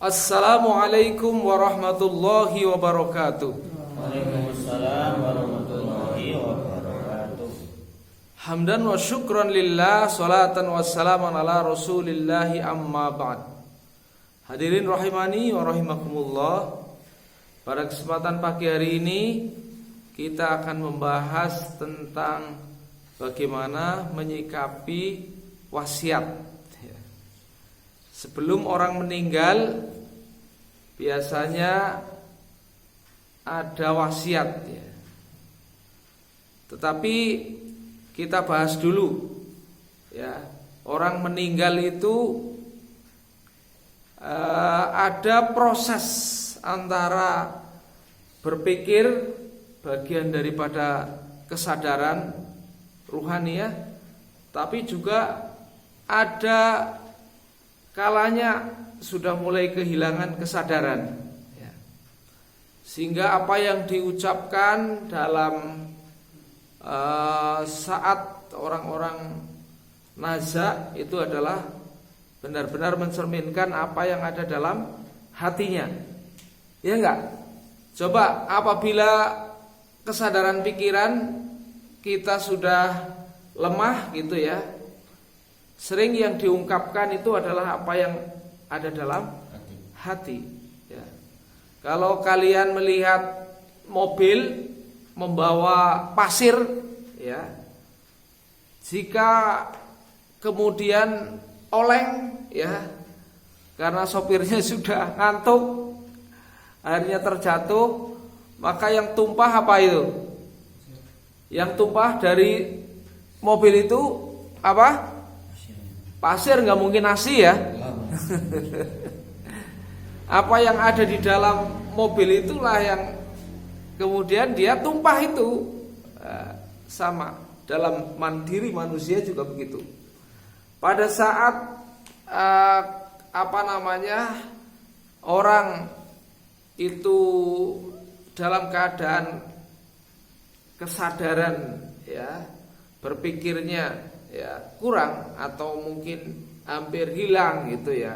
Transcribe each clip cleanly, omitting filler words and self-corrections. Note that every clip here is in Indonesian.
Assalamualaikum warahmatullahi wabarakatuh. Waalaikumsalam warahmatullahi wabarakatuh. Hamdan wa syukran lillah, salatan wassalaman ala rasulillahi amma ba'd. Hadirin rahimani wa rahimakumullah. Pada kesempatan pagi hari ini kita akan membahas tentang bagaimana menyikapi wasiat. Sebelum orang meninggal biasanya ada wasiat ya. Tetapi kita bahas dulu ya, orang meninggal itu ada proses antara berpikir, bagian daripada kesadaran ruhaniyah, tapi juga ada kalanya sudah mulai kehilangan kesadaran ya. Sehingga apa yang diucapkan dalam saat orang-orang naza itu adalah benar-benar mencerminkan apa yang ada dalam hatinya. Ya enggak? Coba apabila kesadaran pikiran kita sudah lemah gitu ya, sering yang diungkapkan itu adalah apa yang ada dalam hati ya. Kalau kalian melihat mobil membawa pasir ya, jika kemudian oleng ya, karena sopirnya sudah ngantuk, akhirnya terjatuh, maka yang tumpah apa itu? Yang tumpah dari mobil itu apa? Pasir, nggak mungkin nasi ya. Apa yang ada di dalam mobil itulah yang kemudian dia tumpah itu. Sama dalam mandiri manusia juga begitu. Pada saat orang itu dalam keadaan kesadaran ya, berpikirnya ya kurang atau mungkin hampir hilang gitu ya,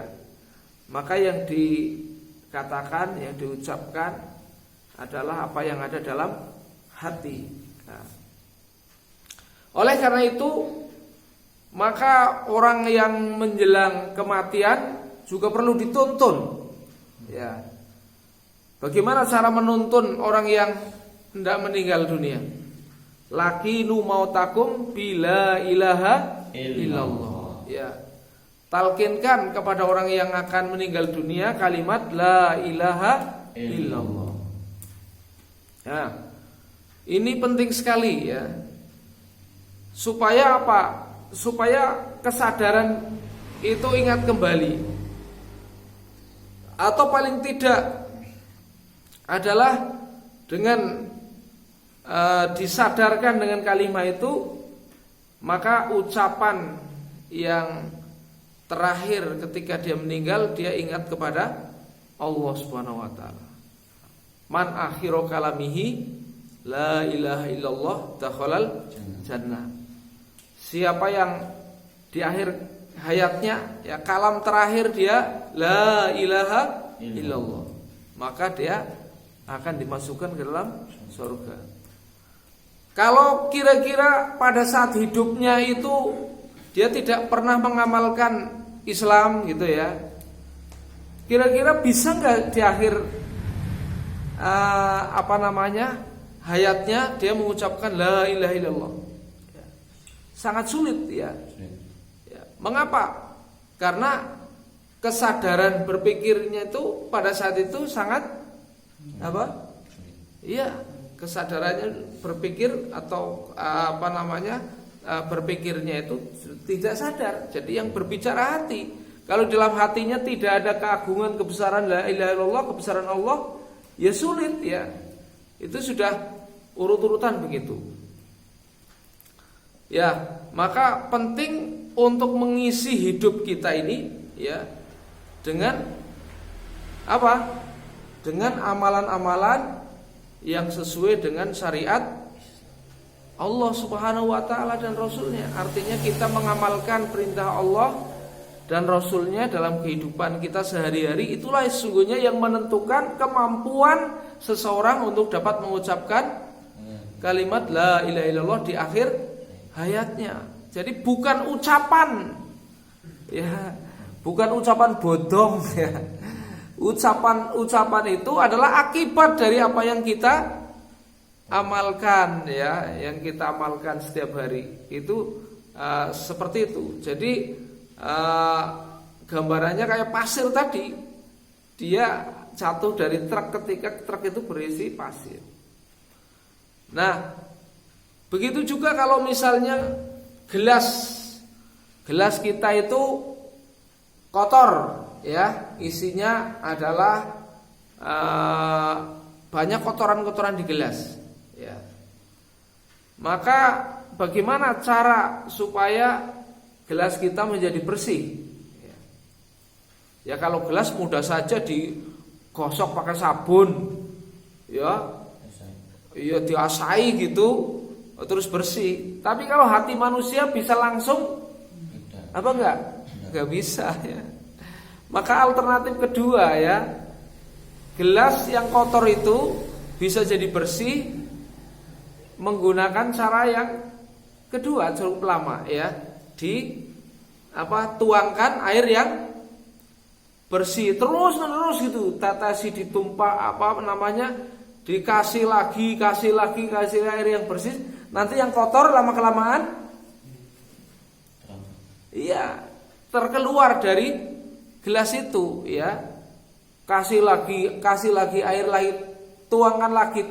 maka yang dikatakan, yang diucapkan adalah apa yang ada dalam hati. Nah, oleh karena itu maka orang yang menjelang kematian juga perlu dituntun ya. Bagaimana cara menuntun orang yang hendak meninggal dunia? Lakinu mautakum bila ilaha illallah ya. Talkinkan kepada orang yang akan meninggal dunia kalimat la ilaha illallah ya. Ini penting sekali ya. Supaya apa? Supaya kesadaran itu ingat kembali, atau paling tidak adalah dengan disadarkan dengan kalimat itu, maka ucapan yang terakhir ketika dia meninggal, dia ingat kepada Allah Subhanahu wa taala. Man akhiru kalamihi la ilaha illallah dakhalal jannah. Siapa yang di akhir hayatnya ya, kalam terakhir dia la ilaha illallah, maka dia akan dimasukkan ke dalam surga. Kalau kira-kira pada saat hidupnya itu dia tidak pernah mengamalkan Islam gitu ya, kira-kira bisa nggak di akhir hayatnya dia mengucapkan la ilaha illallah? Ya. Sangat sulit ya. Ya. Mengapa? Karena kesadaran berpikirnya itu pada saat itu sangat apa? Iya. Kesadarannya berpikir atau berpikirnya itu tidak sadar. Jadi yang berbicara hati. Kalau dalam hatinya tidak ada keagungan, kebesaran la ilaha illallah, kebesaran Allah, ya sulit ya. Itu sudah urut-urutan begitu. Ya, maka penting untuk mengisi hidup kita ini ya dengan apa? Dengan amalan-amalan yang sesuai dengan syariat Allah Subhanahu wa taala dan Rasulnya. Artinya kita mengamalkan perintah Allah dan Rasulnya dalam kehidupan kita sehari-hari, itulah sesungguhnya yang menentukan kemampuan seseorang untuk dapat mengucapkan kalimat la ilaha illallah di akhir hayatnya. Jadi bukan ucapan, ya, bukan ucapan bodong, ya. Ucapan itu adalah akibat dari apa yang kita amalkan, ya, yang kita amalkan setiap hari. Itu seperti itu. Jadi gambarannya kayak pasir tadi, dia jatuh dari truk ketika truk itu berisi pasir. Nah, begitu juga kalau misalnya gelas kita itu kotor, ya, isinya adalah banyak kotoran-kotoran di gelas, ya. Maka bagaimana cara supaya gelas kita menjadi bersih? Ya, kalau gelas mudah saja digosok pakai sabun, ya, diasai gitu, terus bersih. Tapi kalau hati manusia bisa langsung apa enggak? Enggak bisa, ya. Maka alternatif kedua, ya, gelas yang kotor itu bisa jadi bersih menggunakan cara yang kedua, cukup lama, ya. Tuangkan air yang bersih terus menerus gitu, tatasi ditumpah dikasih lagi air yang bersih. Nanti yang kotor lama kelamaan, iya, terkeluar dari gelas itu, ya. Kasih lagi air lagi, tuangkan lagi,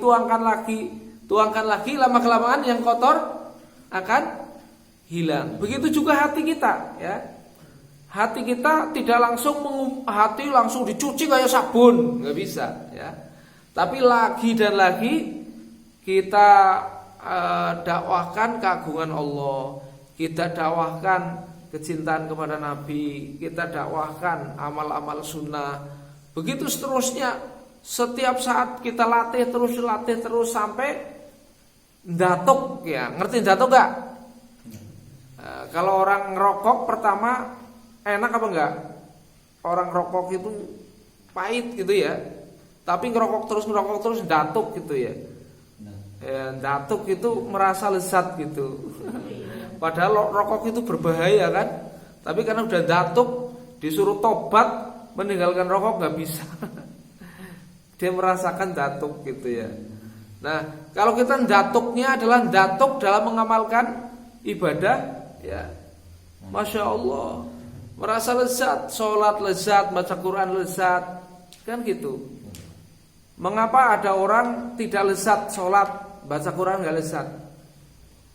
lama kelamaan yang kotor akan hilang. Begitu juga hati kita, ya. Hati kita tidak langsung dicuci kayak sabun, nggak bisa, ya. Tapi lagi dan lagi kita dakwahkan keagungan Allah, kita dakwahkan kecintaan kepada Nabi, kita dakwahkan amal-amal sunnah. Begitu seterusnya, setiap saat kita latih terus sampai datuk, ya. Ngerti datuk gak? Kalau orang ngerokok pertama enak apa enggak? Orang ngerokok itu pahit gitu, ya. Tapi ngerokok terus datuk gitu, ya. Datuk itu merasa lezat gitu. Padahal rokok itu berbahaya kan. Tapi karena udah datuk, disuruh tobat meninggalkan rokok nggak bisa. Dia merasakan datuk gitu, ya. Nah, kalau kita datuknya adalah datuk dalam mengamalkan ibadah, ya, Masya Allah, merasa lezat, sholat lezat, baca Quran lezat, kan gitu. Mengapa ada orang tidak lezat sholat, baca Quran nggak lezat?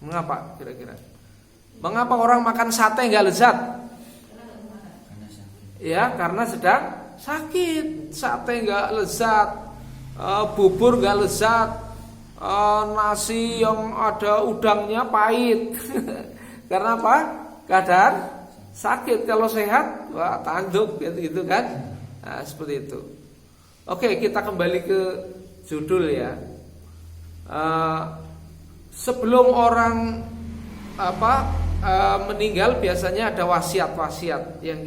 Mengapa kira-kira? Mengapa orang makan sate nggak lezat? Ya, karena sedang sakit. Sate nggak lezat, bubur nggak lezat, nasi yang ada udangnya pahit. Karena apa? Keadaan sakit. Kalau sehat, wah, tanduk gitu kan? Nah, seperti itu. Oke, kita kembali ke judul, ya. Sebelum orang meninggal biasanya ada wasiat-wasiat yang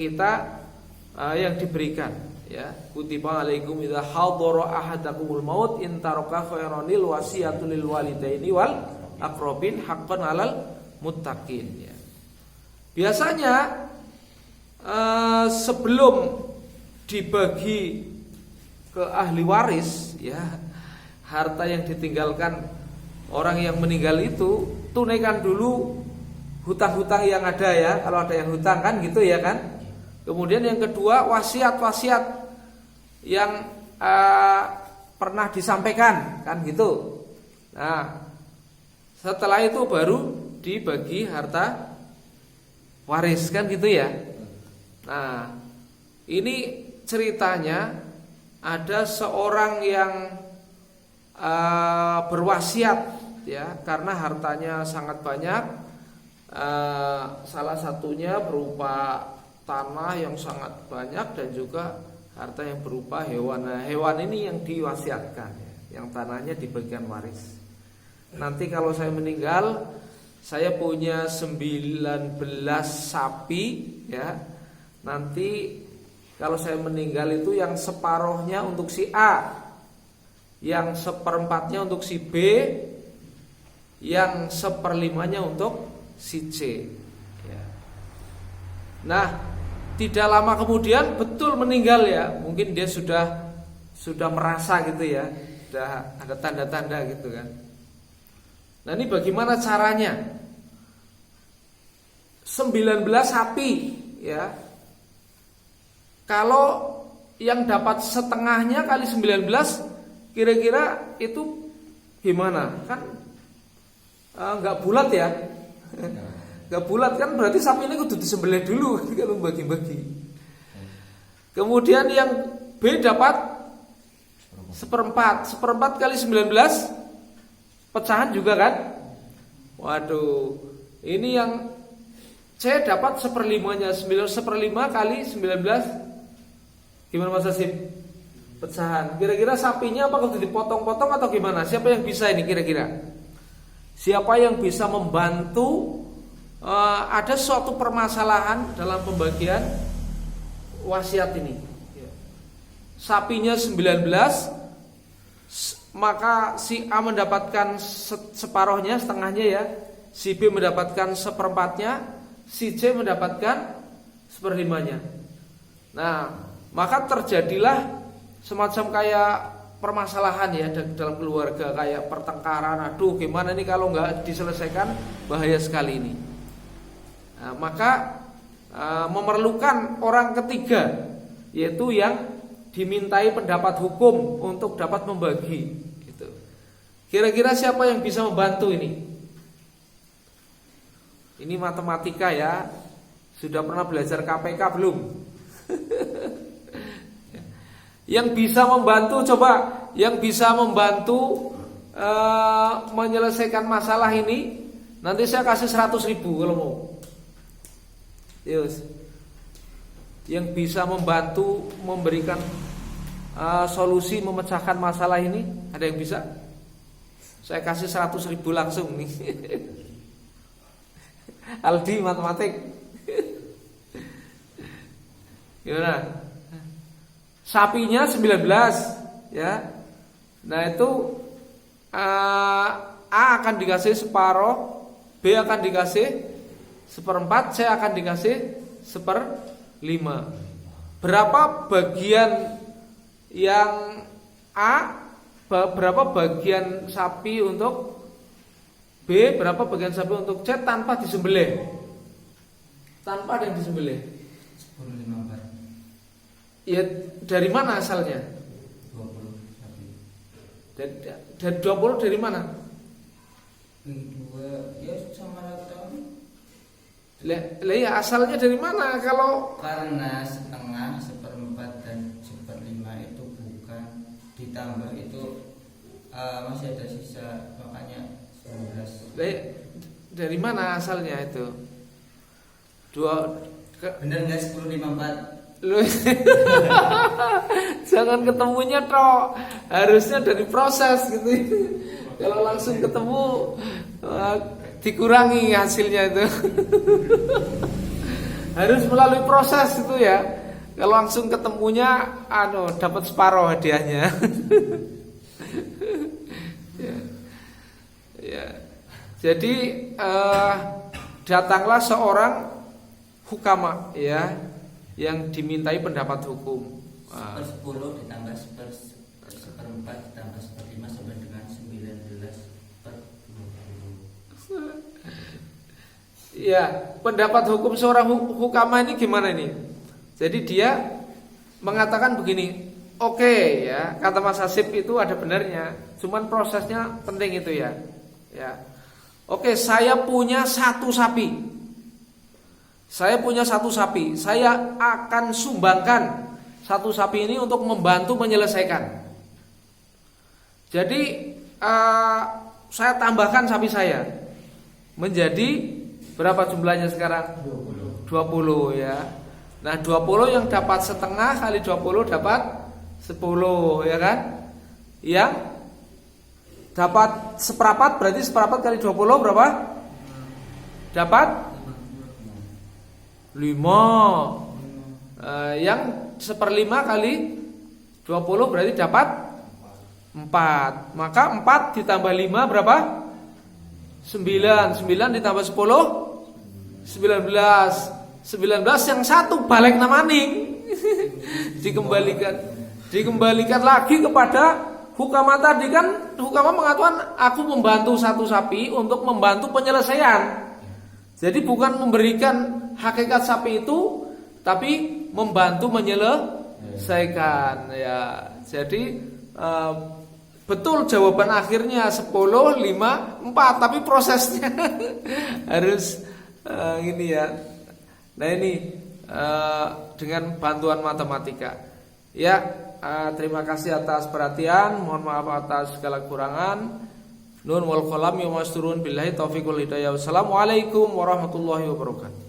yang diberikan, ya. Kutiba alaikum idza hadara ahadakumul maut in taraka khairanil wasiyatu lil walidaini wal aqrabin haqqan 'alal muttaqin, ya. Biasanya sebelum dibagi ke ahli waris, ya, harta yang ditinggalkan orang yang meninggal itu, tunaikan dulu hutang-hutang yang ada, ya. Kalau ada yang hutang kan gitu, ya kan. Kemudian yang kedua, wasiat-wasiat yang pernah disampaikan, kan gitu. Nah, setelah itu baru dibagi harta waris, kan gitu, ya. Nah, ini ceritanya ada seorang yang berwasiat, ya, karena hartanya sangat banyak. Salah satunya berupa tanah yang sangat banyak dan juga harta yang berupa hewan. Nah, hewan ini yang diwasiatkan, ya, yang tanahnya dibagikan waris. Nanti kalau saya meninggal, saya punya 19 sapi, ya. nanti kalau saya meninggal itu yang separohnya untuk si A, yang seperempatnya untuk si B, yang seperlimanya untuk si C. Ya. Nah, tidak lama kemudian betul meninggal ya. Mungkin dia sudah merasa gitu ya, sudah ada tanda-tanda gitu kan. Nah, ini bagaimana caranya? 19 sapi ya. Kalau yang dapat setengahnya kali 19, kira-kira itu gimana? Kan nggak bulat ya. Nggak bulat kan, berarti sapi ini kudu disembelih dulu kalau bagi-bagi. Kemudian yang B dapat seperempat kali 19 pecahan juga kan. Waduh, ini yang C dapat seperlimanya. 1/5 kali 19 gimana Mas Hasim? Pecahan. Kira-kira sapinya apa kudu dipotong-potong atau gimana? Siapa yang bisa ini kira-kira? Siapa yang bisa membantu ada suatu permasalahan dalam pembagian wasiat ini? Sapinya 19, maka si A mendapatkan separohnya, setengahnya ya. Si B mendapatkan seperempatnya, si C mendapatkan seperlimanya. Nah, maka terjadilah semacam kayak permasalahan ya dalam keluarga, kayak pertengkaran. Aduh, gimana nih kalau nggak diselesaikan, bahaya sekali ini. Nah, maka memerlukan orang ketiga, yaitu yang dimintai pendapat hukum untuk dapat membagi gitu. Kira-kira siapa yang bisa membantu ini? Ini matematika ya. Sudah pernah belajar KPK belum? Yang bisa membantu, coba yang bisa membantu menyelesaikan masalah ini, nanti saya kasih 100.000 kalau mau. Yes. Yang bisa membantu memberikan solusi memecahkan masalah ini, ada yang bisa? Saya kasih 100.000 langsung nih. Aldi matematik. Gimana? Sapinya 19 ya. Nah itu A akan dikasih separoh, B akan dikasih seperempat, C akan dikasih 1/5. Berapa bagian yang A, berapa bagian sapi untuk B, berapa bagian sapi untuk C tanpa disembelih? Tanpa ada yang disembelih. 10/5. Ya dari mana asalnya? 20 sapi. Dari 20 dari mana? Dua ya sama rata. Lah ya asalnya dari mana kalau Karena setengah, seperempat dan 1/5 itu bukan ditambah itu masih ada sisa, makanya 19. lah, dari mana asalnya itu? Bener nggak 10/5/4? Lu jangan ketemunya toh, harusnya dari proses gitu. Kalau langsung ketemu dikurangi hasilnya itu. Harus melalui proses itu ya. Kalau langsung ketemunya dapat separuh hadiahnya. Ya. Jadi datanglah seorang hukama ya, yang dimintai pendapat hukum. 10 ditambah 1/4 ditambah 1/5 sama dengan 19/20. Ya, pendapat hukum seorang hukama ini gimana ini? Jadi dia mengatakan begini, oke ya, kata Mas Hasib itu ada benarnya, cuman prosesnya penting itu ya. Ya, oke, saya punya 1 sapi. Saya punya 1 sapi. Saya akan sumbangkan 1 sapi ini untuk membantu menyelesaikan. Jadi saya tambahkan sapi saya menjadi berapa jumlahnya sekarang? 20 ya. Nah 20 yang dapat setengah kali 20 dapat 10 ya kan? Yang dapat seperempat berarti seperempat kali 20 berapa? Dapat 5. Yang 1/5 kali 20 berarti dapat 4. Maka 4 ditambah 5 berapa? 9. 9 ditambah 10 19. 19 yang satu balik namaning. Dikembalikan lagi kepada hukama tadi kan. Hukama mengatakan aku membantu satu sapi untuk membantu penyelesaian. Jadi bukan memberikan hakikat sapi itu, tapi membantu menyelesaikan ya. Jadi betul jawaban akhirnya 10, 5, 4, tapi prosesnya harus gini ya. Nah ini dengan bantuan matematika. Ya, terima kasih atas perhatian. Mohon maaf atas segala kekurangan. Nun wal qalam yawma yasturun billahi taufiqul hidayah. Wassalamualaikum warahmatullahi wabarakatuh.